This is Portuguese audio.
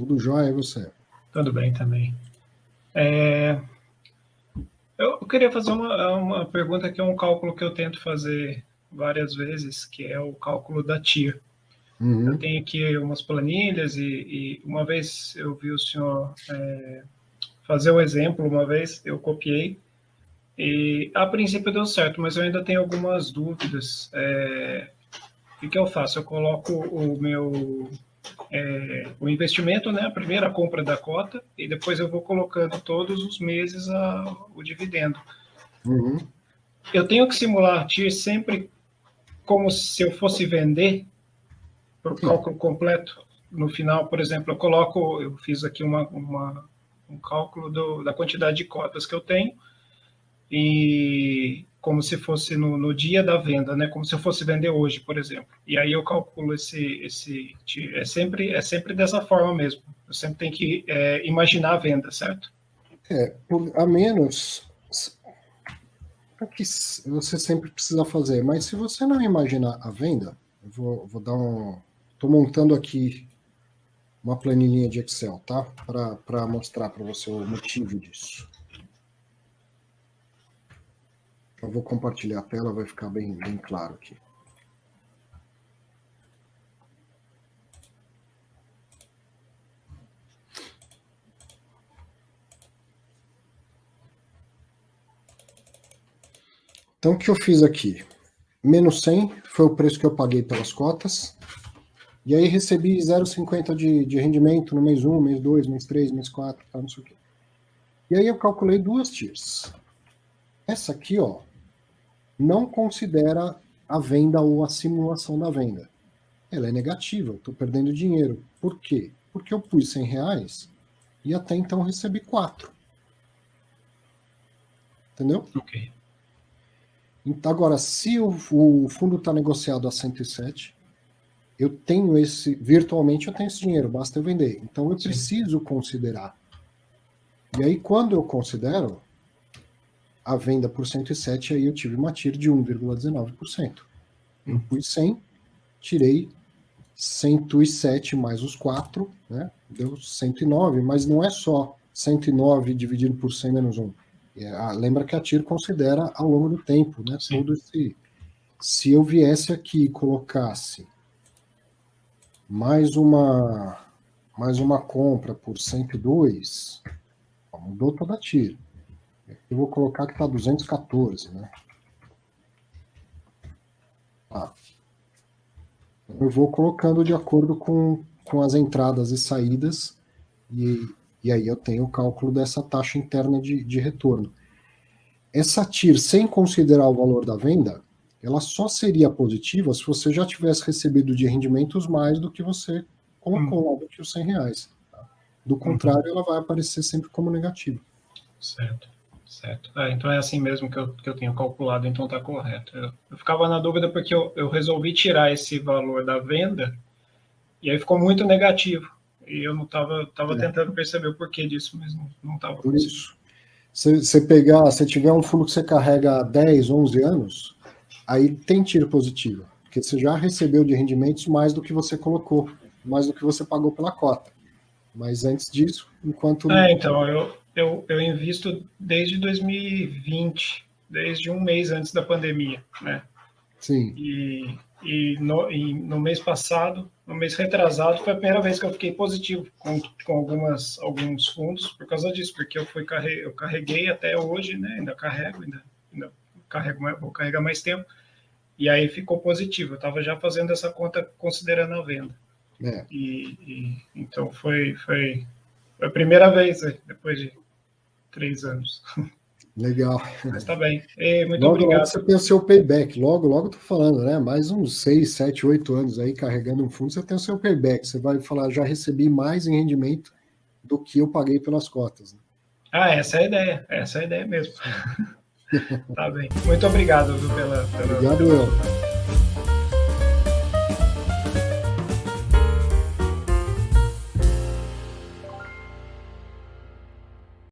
Tudo jóia, e você? Tudo bem também. Eu queria fazer uma pergunta que é um cálculo que eu tento fazer várias vezes, que é o cálculo da TIR. Eu tenho aqui umas planilhas e uma vez eu vi o senhor fazer um exemplo, uma vez eu copiei e a princípio deu certo, mas eu ainda tenho algumas dúvidas. O que eu faço? Eu coloco o investimento, né, a primeira compra da cota, e depois eu vou colocando todos os meses o dividendo. Eu tenho que simular a TIR sempre como se eu fosse vender para o cálculo completo. No final, por exemplo, eu fiz aqui um cálculo da quantidade de cotas que eu tenho, e como se fosse no dia da venda, né? Como se eu fosse vender hoje, por exemplo. E aí eu calculo é sempre dessa forma mesmo. Eu sempre tenho que imaginar a venda, certo? A menos que você sempre precisa fazer, mas se você não imaginar a venda, eu vou dar Estou montando aqui uma planilhinha de Excel, tá? Para mostrar para você o motivo disso. Eu vou compartilhar a tela, vai ficar bem claro aqui. Então, o que eu fiz aqui? Menos 100 foi o preço que eu paguei pelas cotas. E aí recebi 0,50 de rendimento no mês 1, mês 2, mês 3, mês 4, tá, não sei o quê. E aí eu calculei duas TIRs. Essa aqui, ó, não considera a venda ou a simulação da venda. Ela é negativa, eu estou perdendo dinheiro. Por quê? Porque eu pus R$100 e até então recebi 4. Entendeu? Ok. Então, agora, se o fundo está negociado a 107, eu tenho virtualmente eu tenho esse dinheiro, basta eu vender. Então eu preciso considerar. E aí, quando eu considero a venda por 107, aí eu tive uma TIR de 1,19%. Eu pus 100, tirei 107 mais os 4, né? Deu 109, mas não é só 109 dividido por 100 menos 1. Lembra que a TIR considera ao longo do tempo, né? Todo esse. Se eu viesse aqui e colocasse mais uma compra por 102, mudou toda a TIR. Eu vou colocar que está 214, né? Eu vou colocando de acordo com as entradas e saídas, e aí eu tenho o cálculo dessa taxa interna de retorno. Essa TIR, sem considerar o valor da venda, ela só seria positiva se você já tivesse recebido de rendimentos mais do que você colocou lá, do que os R$100. Tá? Do contrário, ela vai aparecer sempre como negativa. Certo. Então é assim mesmo que eu tenho calculado, então está correto. Eu ficava na dúvida porque eu resolvi tirar esse valor da venda e aí ficou muito negativo. E eu não estava tentando perceber o porquê disso, mas não estava por isso. Se você tiver um fundo que você carrega há 10, 11 anos, aí tem TIR positiva, porque você já recebeu de rendimentos mais do que você colocou, mais do que você pagou pela cota. Mas antes disso, enquanto... Então, eu invisto desde 2020, desde um mês antes da pandemia, né? Sim. E no mês passado, no mês retrasado, foi a primeira vez que eu fiquei positivo com alguns fundos por causa disso, porque eu carreguei até hoje, né? Ainda carrego, vou carregar mais tempo, e aí ficou positivo. Eu estava já fazendo essa conta considerando a venda. Então foi a primeira vez, depois de 3 anos. Legal. Mas tá bem. Muito logo, obrigado. Logo você tem o seu payback. Logo tô falando, né? Mais uns 6, 7, 8 anos aí carregando um fundo, você tem o seu payback. Você vai falar, já recebi mais em rendimento do que eu paguei pelas cotas. Né? Essa é a ideia. Essa é a ideia mesmo. Tá bem. Muito obrigado pela Obrigado, eu.